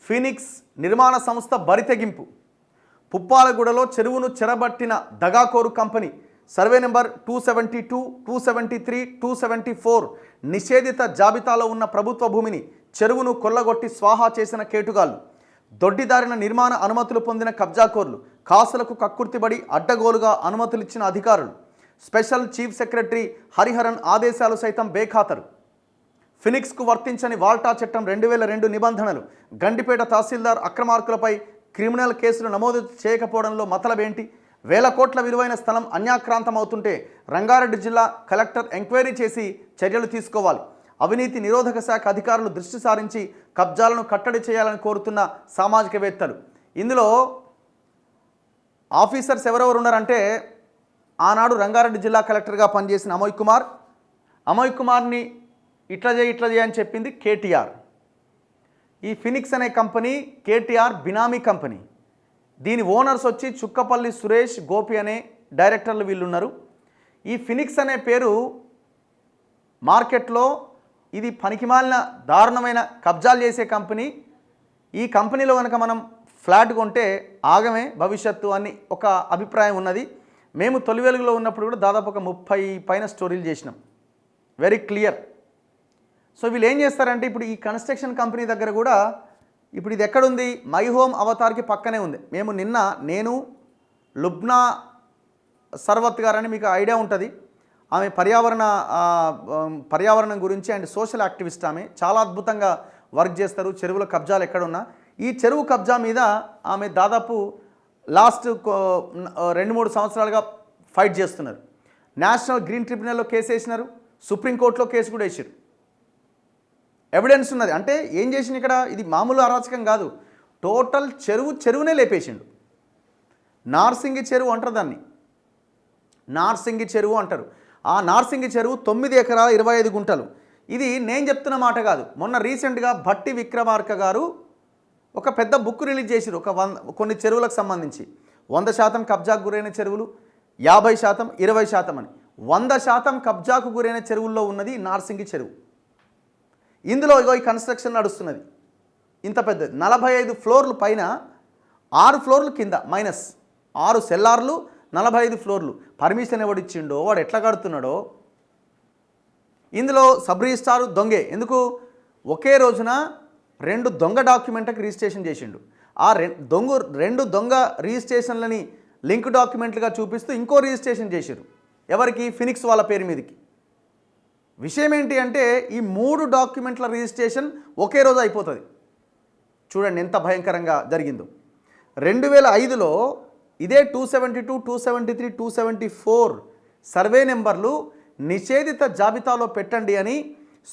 Phoenix నిర్మాణ సంస్థ బరితెగింపు. పుప్పాలగూడలో చెరువును చెరబట్టిన దగాకోరు కంపెనీ. సర్వే నెంబర్ 272, 273, 274 నిషేధిత జాబితాలో ఉన్న ప్రభుత్వ భూమిని చెరువును కొల్లగొట్టి స్వాహా చేసిన కేటుగాళ్లు. దొడ్డిదారిన నిర్మాణ అనుమతులు పొందిన కబ్జాకోర్లు. కాసులకు కక్కుర్తిబడి అడ్డగోలుగా అనుమతులిచ్చిన అధికారులు. స్పెషల్ చీఫ్ సెక్రటరీ హరిహరన్ ఆదేశాలు సైతం బేఖాతరు. ఫినిక్స్కు వర్తించని వాల్టా చట్టం 2002 నిబంధనలు. గండిపేట తహసీల్దార్ అక్రమార్కులపై క్రిమినల్ కేసులు నమోదు చేయకపోవడంలో మతలబేంటి? వేల కోట్ల విలువైన స్థలం అన్యాక్రాంతమవుతుంటే రంగారెడ్డి జిల్లా కలెక్టర్ ఎంక్వైరీ చేసి చర్యలు తీసుకోవాలి. అవినీతి నిరోధక శాఖ అధికారులు దృష్టి సారించి కబ్జాలను కట్టడి చేయాలని కోరుతున్న సామాజికవేత్తలు. ఇందులో ఆఫీసర్స్ ఎవరెవరు ఉన్నారంటే, ఆనాడు రంగారెడ్డి జిల్లా కలెక్టర్గా పనిచేసిన అమోయ్ కుమార్ని ఇట్లా చేయి అని చెప్పింది కేటీఆర్. ఈ ఫినిక్స్ అనే కంపెనీ కేటీఆర్ బినామీ కంపెనీ. దీని ఓనర్స్ వచ్చి చుక్కపల్లి సురేష్, గోపి అనే డైరెక్టర్లు వీళ్ళున్నారు. ఈ ఫినిక్స్ అనే పేరు మార్కెట్లో ఇది పనికిమాలిన దారుణమైన కబ్జాలు చేసే కంపెనీ. ఈ కంపెనీలో కనుక మనం ఫ్లాట్ కొంటే ఆగమే భవిష్యత్తు అని ఒక అభిప్రాయం ఉన్నది. మేము తొలి వెలుగులో ఉన్నప్పుడు కూడా దాదాపు ఒక 30 పైన స్టోరీలు చేసినాం. Very clear. సో వీళ్ళు ఏం చేస్తారంటే, ఇప్పుడు ఈ కన్స్ట్రక్షన్ కంపెనీ దగ్గర కూడా ఇప్పుడు ఇది ఎక్కడుంది? మై హోమ్ అవతార్కి పక్కనే ఉంది. నేను లుబ్నా సర్వత్ గారని మీకు ఐడియా ఉంటుంది. ఆమె పర్యావరణం గురించి అండ్ సోషల్ యాక్టివిస్ట్. ఆమె చాలా అద్భుతంగా వర్క్ చేస్తారు. చెరువుల కబ్జాలు ఎక్కడున్నా ఈ చెరువు కబ్జా మీద ఆమె దాదాపు లాస్ట్ 2-3 సంవత్సరాలుగా ఫైట్ చేస్తున్నారు. నేషనల్ గ్రీన్ ట్రిబ్యునల్లో కేసు వేసినారు, సుప్రీంకోర్టులో కేసు కూడా వేసారు. ఎవిడెన్స్ ఉన్నది. అంటే ఏం చేసింది ఇక్కడ? ఇది మామూలు అరాచకం కాదు. టోటల్ చెరువునే లేపేసిండు. నార్సింగి చెరువు అంటారు దాన్ని, నార్సింగి చెరువు అంటారు. ఆ నార్సింగి చెరువు 9 ఎకరాల 25 గుంటలు. ఇది నేను చెప్తున్న మాట కాదు. మొన్న రీసెంట్గా భట్టి విక్రమార్క గారు ఒక పెద్ద బుక్ రిలీజ్ చేశారు. కొన్ని చెరువులకు సంబంధించి 100% కబ్జాకు గురైన చెరువులు, 50%, 20% అని. 100% కబ్జాకు గురైన చెరువుల్లో ఉన్నది నార్సింగి చెరువు. ఇందులో ఈ కన్స్ట్రక్షన్ నడుస్తున్నది. ఇంత పెద్దది 45 ఫ్లోర్లు పైన, 6 ఫ్లోర్లు కింద మైనస్ 6 సెల్లార్లు, 45 ఫ్లోర్లు. పర్మిషన్ ఎవడిచ్చిండో, వాడు ఎట్లా కడుతున్నాడో. ఇందులో సబ్ రిజిస్ట్రార్ దొంగే. ఎందుకు? ఒకే రోజున 2 దొంగ డాక్యుమెంట్లకు రిజిస్ట్రేషన్ చేసిండు. ఆ 2 దొంగ రిజిస్ట్రేషన్లని లింక్ డాక్యుమెంట్లుగా చూపిస్తూ ఇంకో రిజిస్ట్రేషన్ చేశారు. ఎవరికి? ఫినిక్స్ వాళ్ళ పేరు మీదకి. విషయం ఏంటి అంటే, ఈ 3 డాక్యుమెంట్ల రిజిస్ట్రేషన్ ఒకే రోజు అయిపోతుంది. చూడండి ఎంత భయంకరంగా జరిగిందో. 2005లో ఇదే 272, 273, 274 సర్వే నెంబర్లు నిషేధిత జాబితాలో పెట్టండి అని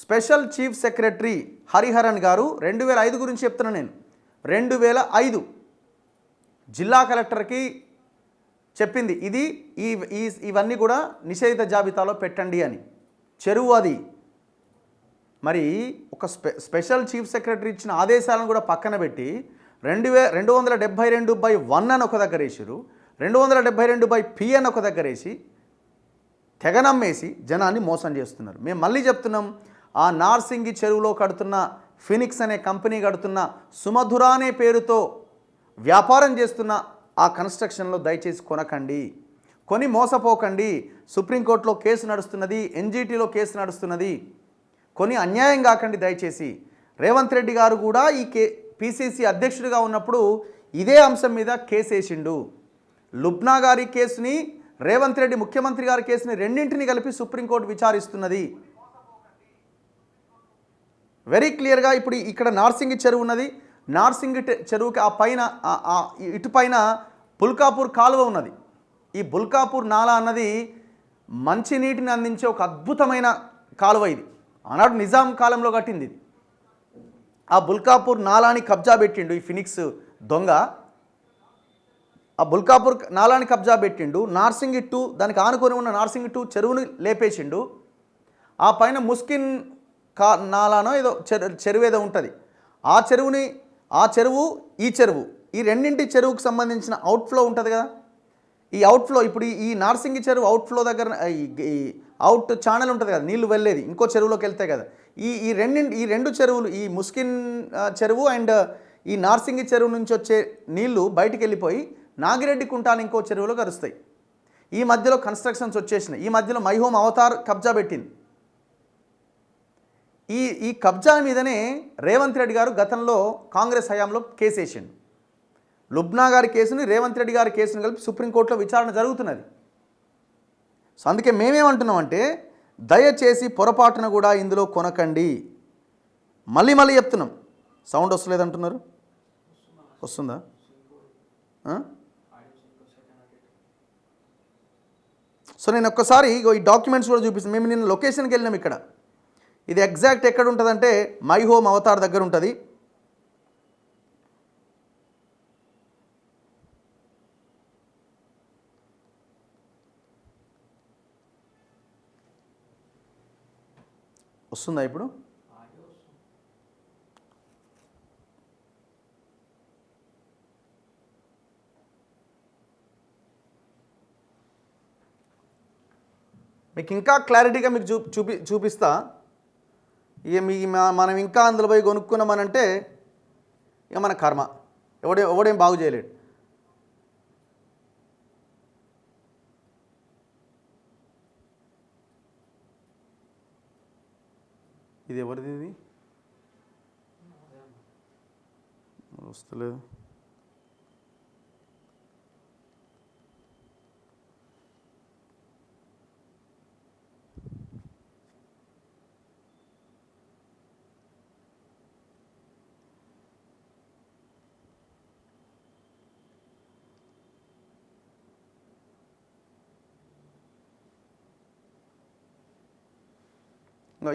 స్పెషల్ చీఫ్ సెక్రటరీ హరిహరన్ గారు 2005 గురించి చెప్తున్నాను నేను. 2005 జిల్లా కలెక్టర్కి చెప్పింది, ఇవన్నీ కూడా నిషేధిత జాబితాలో పెట్టండి అని. చెరువు అది. మరి ఒక స్పెషల్ చీఫ్ సెక్రటరీ ఇచ్చిన ఆదేశాలను కూడా పక్కన పెట్టి 272/1 అని ఒక దగ్గర వేసారు, 272/P అని ఒక దగ్గర వేసి తెగనమ్మేసి జనాన్ని మోసం చేస్తున్నారు. మేము మళ్ళీ చెప్తున్నాం, ఆ నార్సింగి చెరువులో కడుతున్న ఫినిక్స్ అనే కంపెనీ కడుతున్న సుమధుర అనే పేరుతో వ్యాపారం చేస్తున్న ఆ కన్స్ట్రక్షన్లో దయచేసి కొనకండి, కొని మోసపోకండి. సుప్రీంకోర్టులో కేసు నడుస్తున్నది, ఎన్జిటిలో కేసు నడుస్తున్నది. కొని అన్యాయం కాకండి దయచేసి. రేవంత్ రెడ్డి గారు కూడా ఈ పిసిసి అధ్యక్షుడిగా ఉన్నప్పుడు ఇదే అంశం మీద కేసు వేసిండు. లుబ్నా గారి కేసుని, రేవంత్ రెడ్డి ముఖ్యమంత్రి గారి కేసుని రెండింటిని కలిపి సుప్రీంకోర్టు విచారిస్తున్నది. వెరీ క్లియర్గా ఇప్పుడు ఇక్కడ నార్సింగి చెరువు ఉన్నది. నార్సింగి చెరువుకి ఆ పైన ఇటుపైన బుల్కాపూర్ కాలువ ఉన్నది. ఈ బుల్కాపూర్ నాలా అన్నది మంచినీటిని అందించే ఒక అద్భుతమైన కాలువ. ఇది ఆనాడు నిజాం కాలంలో కట్టింది. ఆ బుల్కాపూర్ నాలాని కబ్జా పెట్టిండు ఈ ఫినిక్స్ దొంగ. ఆ బుల్కాపూర్ నాలాని కబ్జా పెట్టిండు. నార్సింగి 2 దానికి ఆనుకొని ఉన్న నార్సింగి 2 చెరువుని లేపేసిండు. ఆ పైన ముస్కిన్ నాలానో ఏదో చెరువు ఏదో ఉంటుంది. ఆ చెరువు ఈ రెండింటి చెరువుకు సంబంధించిన అవుట్ఫ్లో ఉంటుంది కదా. ఈ అవుట్ఫ్లో ఇప్పుడు ఈ నార్సింగి చెరువు అవుట్ఫ్లో దగ్గర ఈ అవుట్ ఛానల్ ఉంటుంది కదా, నీళ్లు వెళ్ళేది ఇంకో చెరువులోకి వెళ్తాయి కదా. ఈ రెండు చెరువులు, ఈ ముస్కిన్ చెరువు అండ్ ఈ నార్సింగి చెరువు నుంచి వచ్చే నీళ్లు బయటికి వెళ్ళిపోయి నాగిరెడ్డి కుంటాను ఇంకో చెరువులో కలుస్తాయి. ఈ మధ్యలో కన్స్ట్రక్షన్స్ వచ్చేసినాయి. ఈ మధ్యలో మై హోమ్ అవతార్ కబ్జా పెట్టింది. ఈ కబ్జా మీదనే రేవంత్ రెడ్డి గారు గతంలో కాంగ్రెస్ హయాంలో కేసు వేసిండు. లుబ్నా గారి కేసుని రేవంత్ రెడ్డి గారి కేసుని కలిపి సుప్రీంకోర్టులో విచారణ జరుగుతున్నది. సో అందుకే మేమేమంటున్నామంటే దయచేసి పొరపాటున కూడా ఇందులో కొనకండి. మళ్ళీ చెప్తున్నాం. సౌండ్ వస్తలేదంటున్నారు, వస్తుందా? సో నేను ఒక్కసారి ఈ డాక్యుమెంట్స్ కూడా చూపిస్తాను. మేము నిన్న లొకేషన్కి వెళ్ళినాం. ఇక్కడ ఇది ఎగ్జాక్ట్ ఎక్కడ ఉంటుందంటే మై హోమ్ అవతార్ దగ్గర ఉంటుంది. వస్తుందా ఇప్పుడు? మీకు ఇంకా క్లారిటీగా మీకు చూపిస్తా. ఇక మనం ఇంకా అందులో పోయి కొనుక్కున్నామనంటే ఇక మన కర్మ. ఎవడేం బాగు చేయలేడు. ఇది ఎవరిది? ఇది వస్తలేదు.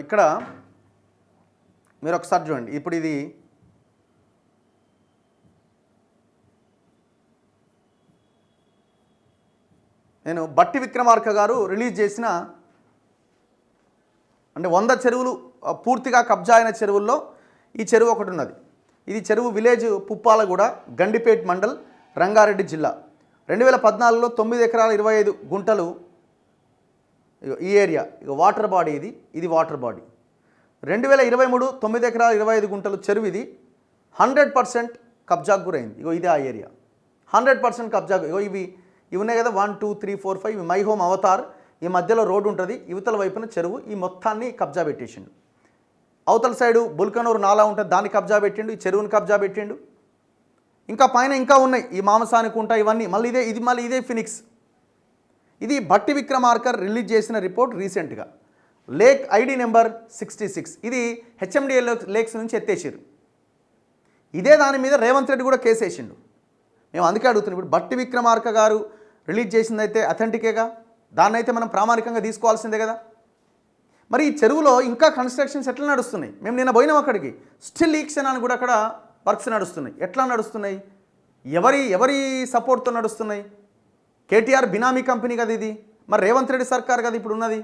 ఇక్కడ మీరు ఒకసారి చూడండి. ఇప్పుడు ఇది నేను బట్టి విక్రమార్క గారు రిలీజ్ చేసిన అంటే 100 చెరువులు పూర్తిగా కబ్జా అయిన చెరువుల్లో ఈ చెరువు ఒకటి ఉన్నది. ఇది చెరువు విలేజ్ పుప్పాలగూడ, గండిపేట్ మండల్, రంగారెడ్డి జిల్లా. 2014లో 9 ఎకరాల 25 గుంటలు ఈ ఏరియా. ఇక వాటర్ బాడీ ఇది వాటర్ బాడీ. 2023 9 ఎకరాల 25 గుంటలు చెరువు. ఇది 100% కబ్జాకు గురైంది. ఇగో ఇది ఆ ఏరియా 100% కబ్జాకు. ఇగో ఇవి ఉన్నాయి కదా 1 2 3 4 5 ఇవి మై హోమ్ అవతార్. ఈ మధ్యలో రోడ్డు ఉంటుంది, యువతల వైపున చెరువు. ఈ మొత్తాన్ని కబ్జా పెట్టేసిండు. అవతల సైడు బుల్కనూరు నాలా ఉంటుంది, దాన్ని కబ్జా పెట్టిండు. ఈ చెరువుని కబ్జా పెట్టిండు. ఇంకా పైన ఇంకా ఉన్నాయి ఈ మామసానికి ఉంటాయి ఇవన్నీ. మళ్ళీ ఇదే ఫినిక్స్. ఇది బట్టి విక్రమార్కర్ రిలీజ్ చేసిన రిపోర్ట్ రీసెంట్గా. Lake ID number 66. ఇది హెచ్ఎండిఏ లేక్స్ నుంచి ఎత్తేసారు. ఇదే దాని మీద రేవంత్ రెడ్డి కూడా కేసు వేసిండు. మేము అందుకే అడుగుతున్నాం. ఇప్పుడు బట్టి విక్రమార్క గారు రిలీజ్ చేసిందైతే అథెంటికేగా, దాన్ని అయితే మనం ప్రామాణికంగా తీసుకోవాల్సిందే కదా. మరి ఈ చెరువులో ఇంకా కన్స్ట్రక్షన్స్ ఎట్లా నడుస్తున్నాయి? మేము నిన్న పోయినాం అక్కడికి. స్టిల్ ఈ క్షణాన్ని కూడా అక్కడ వర్క్స్ నడుస్తున్నాయి. ఎట్లా నడుస్తున్నాయి? ఎవరి సపోర్ట్తో నడుస్తున్నాయి? కేటీఆర్ బినామీ కంపెనీ కదా ఇది. మరి రేవంత్ రెడ్డి సర్కార్ కదా ఇప్పుడు ఉన్నది.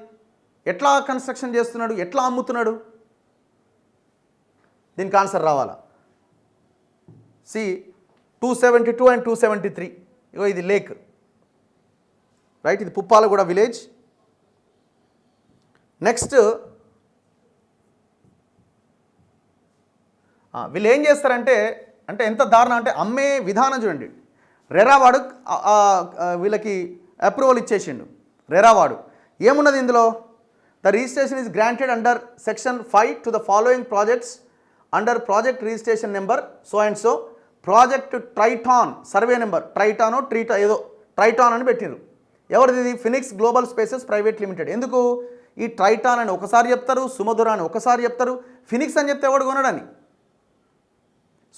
ఎట్లా కన్స్ట్రక్షన్ చేస్తున్నాడు? ఎట్లా అమ్ముతున్నాడు? దీనికి ఆన్సర్ రావాలా? 272 and 273. ఇగో ఇది లేక్ రైట్. ఇది పుప్పాలగూడ విలేజ్. నెక్స్ట్ వీళ్ళు ఏం చేస్తారంటే ఎంత దారుణం అంటే అమ్మే విధానం చూడండి. రెరావాడు వీళ్ళకి అప్రూవల్ ఇచ్చేసిండు. రెరావాడు ఏమున్నది ఇందులో? The registration is granted under section 5 to the following projects under project registration number so and so project Triton survey number. ట్రైటానో ఏదో ట్రైటాన్ అని పెట్టిండ్రు. ఎవరిది ఇది? Phoenix global spaces private limited. ఎందుకు ఈ ట్రైటాన్ అని ఒకసారి చెప్తారు, సుమధుర అని ఒకసారి చెప్తారు, ఫినిక్స్ అని చెప్తే ఎవడు కొనడని.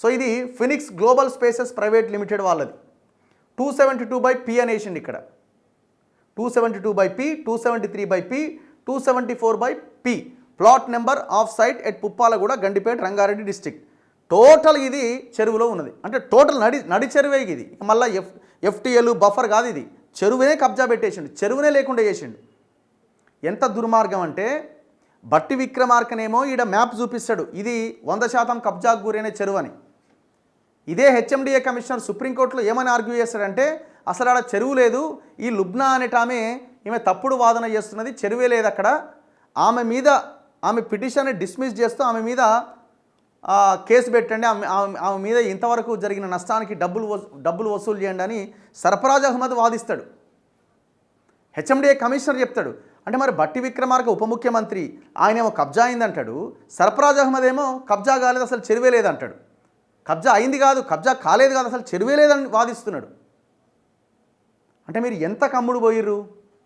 సో ఇది Phoenix global spaces private limited వాళ్ళది. 272/P అని వేసిండి ఇక్కడ. 272/P, 273/P, 274/P. Plot number of site at Puppalaguda, Gandipet, Rangareddy district. Total ఇది చెరువులో ఉన్నది. అంటే టోటల్ నడి చెరువే ఇది. మళ్ళీ ఎఫ్టీఎల్ బఫర్ కాదు, ఇది చెరువునే కబ్జా పెట్టేసిండు. చెరువునే లేకుండా చేసిండు. ఎంత దుర్మార్గం అంటే బట్టి విక్రమార్కనేమో ఈడ మ్యాప్ చూపిస్తాడు, ఇది 100% కబ్జాకు గురైన చెరువు అని. ఇదే హెచ్ఎండిఏ కమిషనర్ సుప్రీంకోర్టులో ఏమని ఆర్గ్యూ చేస్తాడంటే అసలు ఆడ చెరువు లేదు, ఈ లుబ్నా అనేటామె ఈమె తప్పుడు వాదన చేస్తున్నది, చెరువే లేదు అక్కడ. ఆమె పిటిషన్ని డిస్మిస్ చేస్తూ ఆమె మీద కేసు పెట్టండి, ఆమె మీద ఇంతవరకు జరిగిన నష్టానికి డబ్బులు వసూలు చేయండి అని సర్ఫరాజ్ అహ్మద్ వాదిస్తాడు. హెచ్ఎండిఏ కమిషనర్ చెప్తాడు. అంటే మరి బట్టి విక్రమార్క ఉప ముఖ్యమంత్రి ఆయనేమో కబ్జా అయిందంటాడు, సర్ఫరాజ్ అహ్మద్ ఏమో కబ్జా కాలేదు, అసలు చెరువే లేదంటాడు. కబ్జా అయింది కాదు, కబ్జా కాలేదు కాదు, అసలు చెరువే లేదని వాదిస్తున్నాడు. అంటే మీరు ఎంత కమ్ముడు పోయిర్రు,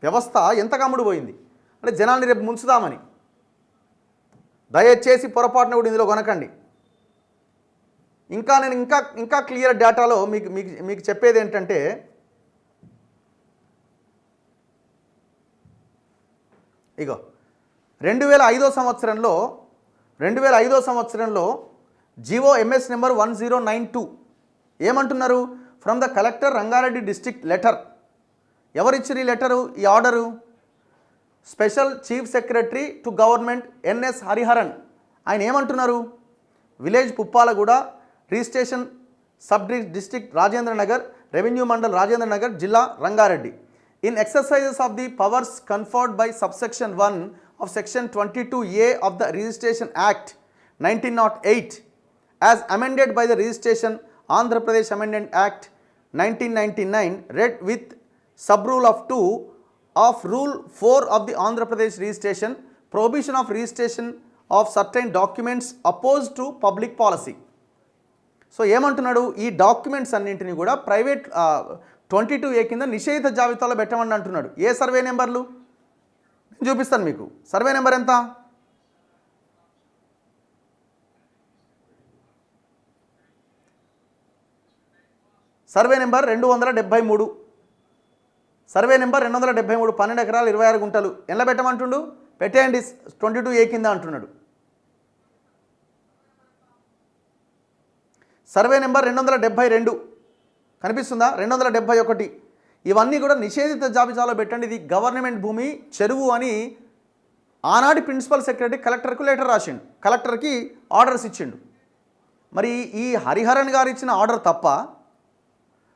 వ్యవస్థ ఎంత కమ్ముడు పోయింది అంటే జనాల్ని రేపు ముంచుదామని. దయచేసి పొరపాటున కూడా ఇందులో కొనకండి. నేను ఇంకా క్లియర్ డేటాలో మీకు చెప్పేది ఏంటంటే, ఇగో 2005 సంవత్సరంలో జీవో ఎంఎస్ నెంబర్ 1092 ఏమంటున్నారు? From the collector Rangareddy district letter. ఎవరిచ్చారు ఈ లెటరు, ఈ order? Special chief secretary to government NS Hariharan. ఆయన ఏమంటున్నారు? Village Puppalaguda, registration sub district Rajendra Nagar, revenue mandal Rajendra Nagar, జిల్లా Rangareddy. In exercises of the powers conferred by subsection 1 of section 22A of the Registration Act 1908 as amended by the Registration Andhra Pradesh Amendment Act 1999 read with sub-rule of 2 of Rule 4 of the Andhra Pradesh Registration, prohibition of registration of certain documents opposed to public policy. So ఏమంటున్నాడు? ఈ documents అన్నింటినీ కూడా private 22A కింద నిషేధిత జాబితాలో పెట్టమని అంటున్నాడు. ఏ survey నెంబర్లు నేను చూపిస్తాను మీకు. సర్వే నెంబర్ ఎంత? Survey number 273. సర్వే నెంబర్ 273, 12 ఎకరాలు 26 గుంటలు. ఎలా పెట్టమంటుండు? పెట్టేయండి 22A కింద అంటున్నాడు. సర్వే నెంబర్ 272 కనిపిస్తుందా? 271. ఇవన్నీ కూడా నిషేధిత జాబితాలో పెట్టండి, ఇది గవర్నమెంట్ భూమి, చెరువు అని ఆనాటి ప్రిన్సిపల్ సెక్రటరీ కలెక్టర్కు లెటర్ రాసిండు, కలెక్టర్కి ఆర్డర్స్ ఇచ్చిండు. మరి ఈ హరిహరన్ గారు ఇచ్చిన ఆర్డర్ తప్ప,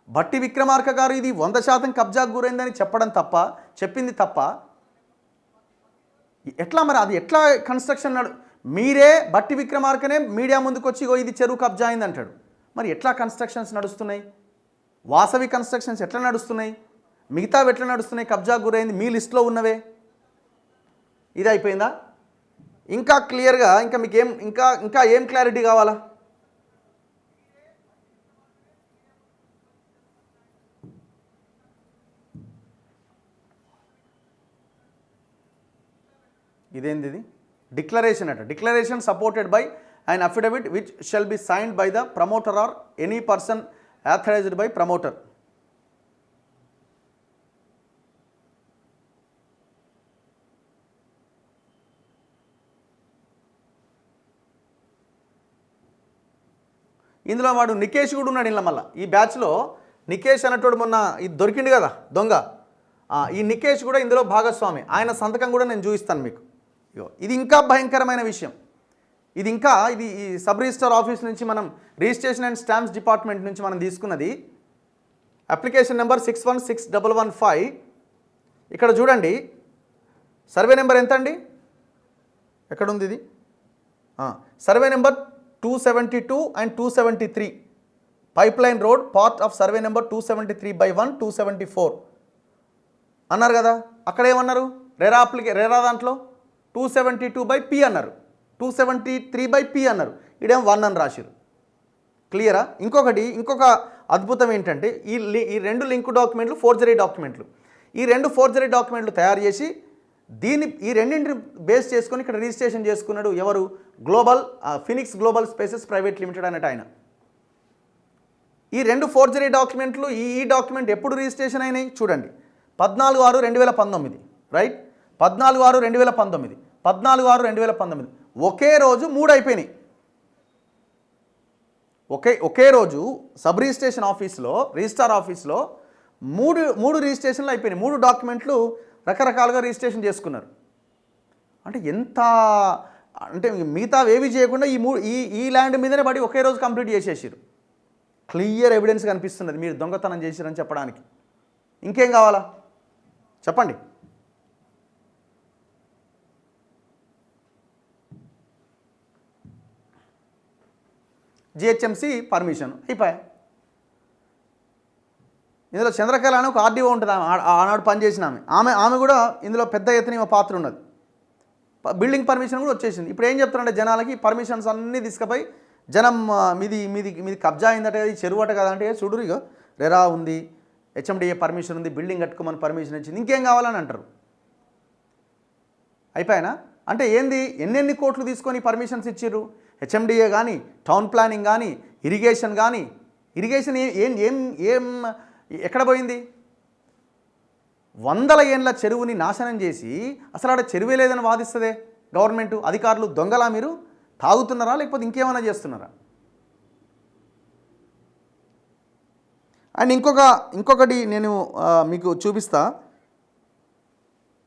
బట్టి విక్రమార్క గారు ఇది 100% కబ్జాకు గురైందని చెప్పింది తప్ప, ఎట్లా మరి అది ఎట్లా కన్స్ట్రక్షన్ మీరే బట్టి విక్రమార్కనే మీడియా ముందుకు వచ్చి ఇది చెరువు కబ్జా అయింది అంటాడు. మరి ఎట్లా కన్స్ట్రక్షన్స్ నడుస్తున్నాయి? వాసవి కన్స్ట్రక్షన్స్ ఎట్లా నడుస్తున్నాయి? మిగతావి ఎట్లా నడుస్తున్నాయి? కబ్జాకు గురైంది మీ లిస్టులో ఉన్నవే. ఇది అయిపోయిందా? ఇంకా క్లియర్గా మీకు ఇంకా ఏం క్లారిటీ కావాలా? ఇదేంది? ఇది డిక్లరేషన్ అట. Declaration supported by an affidavit which shall be signed by the promoter or any person authorized by promoter. ఇందులో వాడు నికేష్ కూడా ఉన్నాడు. ఇలా మళ్ళీ ఈ బ్యాచ్లో నికేష్ అనేటోడు మొన్న ఇది దొరికిండు కదా దొంగ, ఈ నికేష్ కూడా ఇందులో భాగస్వామి. ఆయన సంతకం కూడా నేను చూపిస్తాను మీకు. ఇది ఇంకా భయంకరమైన విషయం. ఇది ఈ సబ్ రిజిస్టర్ ఆఫీస్ నుంచి మనం రిజిస్ట్రేషన్ అండ్ స్టాంప్స్ డిపార్ట్మెంట్ నుంచి మనం తీసుకున్నది. Application number 616115. ఇక్కడ చూడండి, సర్వే నెంబర్ ఎంత అండి? ఎక్కడుంది ఇది? Survey number 272 and 273 pipeline road part of survey number 273/1 274 అన్నారు కదా. అక్కడ ఏమన్నారు? రెరా దాంట్లో 272/P అన్నారు, 273/P అన్నారు. ఇదేం 1 అని రాశారు. క్లియరా? ఇంకొక అద్భుతం ఏంటంటే ఈ రెండు లింక్ డాక్యుమెంట్లు ఫోర్జరీ డాక్యుమెంట్లు. ఈ రెండు ఫోర్జరీ డాక్యుమెంట్లు తయారు చేసి ఈ రెండింటిని బేస్ చేసుకొని ఇక్కడ రిజిస్ట్రేషన్ చేసుకున్నాడు. ఎవరు? Phoenix global spaces private limited అనేట ఆయన. ఈ రెండు ఫోర్జరీ డాక్యుమెంట్లు, ఈ డాక్యుమెంట్ ఎప్పుడు రిజిస్ట్రేషన్ అయినాయి చూడండి. 14/6/2019, రైట్? 14/6/2019, 14/6/2019 ఒకే రోజు 3 అయిపోయినాయి. ఒకే రోజు సబ్ రిజిస్ట్రేషన్ ఆఫీస్లో, రిజిస్ట్రార్ ఆఫీస్లో మూడు రిజిస్ట్రేషన్లు అయిపోయినాయి. 3 డాక్యుమెంట్లు రకరకాలుగా రిజిస్ట్రేషన్ చేసుకున్నారు. అంటే మిగతా ఏవి చేయకుండా ఈ ల్యాండ్ మీదనే పడి ఒకే రోజు కంప్లీట్ చేసేసారు. క్లియర్ ఎవిడెన్స్ కనిపిస్తున్నది మీరు దొంగతనం చేశారని చెప్పడానికి. ఇంకేం కావాలా చెప్పండి? జిహెచ్ఎంసీ పర్మిషన్ అయిపోయాయి. ఇందులో చంద్రకళ అని ఒక ఆర్డీఓ ఉంటుంది, ఆనాడు పనిచేసిన ఆమె కూడా ఇందులో పెద్ద ఎత్తున ఈమె పాత్ర ఉన్నది. బిల్డింగ్ పర్మిషన్ కూడా వచ్చేసింది. ఇప్పుడు ఏం చెప్తున్నారంటే జనాలకి పర్మిషన్స్ అన్నీ తీసుకుపోయి జనం మీది కబ్జా అయిందట కదా, ఈ చెరువు అట కదా అంటే చూడు ఇక రెరా ఉంది, హెచ్ఎండిఏ పర్మిషన్ ఉంది, బిల్డింగ్ కట్టుకోమని పర్మిషన్ ఇచ్చింది, ఇంకేం కావాలని అంటారు. అయిపోయినా అంటే ఏంది, ఎన్నెన్ని కోట్లు తీసుకొని పర్మిషన్స్ ఇచ్చిర్రు. హెచ్ఎండిఏ కానీ, టౌన్ ప్లానింగ్ కానీ, ఇరిగేషన్ కానీ, ఇరిగేషన్ ఏం ఏం ఏం ఎక్కడ పోయింది? 100 ఏళ్ళ చెరువుని నాశనం చేసి అసలు ఆడ చెరువే లేదని వాదిస్తుందే గవర్నమెంట్. అధికారులు దొంగలా మీరు? తాగుతున్నారా లేకపోతే ఇంకేమైనా చేస్తున్నారా? అండ్ ఇంకొకటి నేను మీకు చూపిస్తా.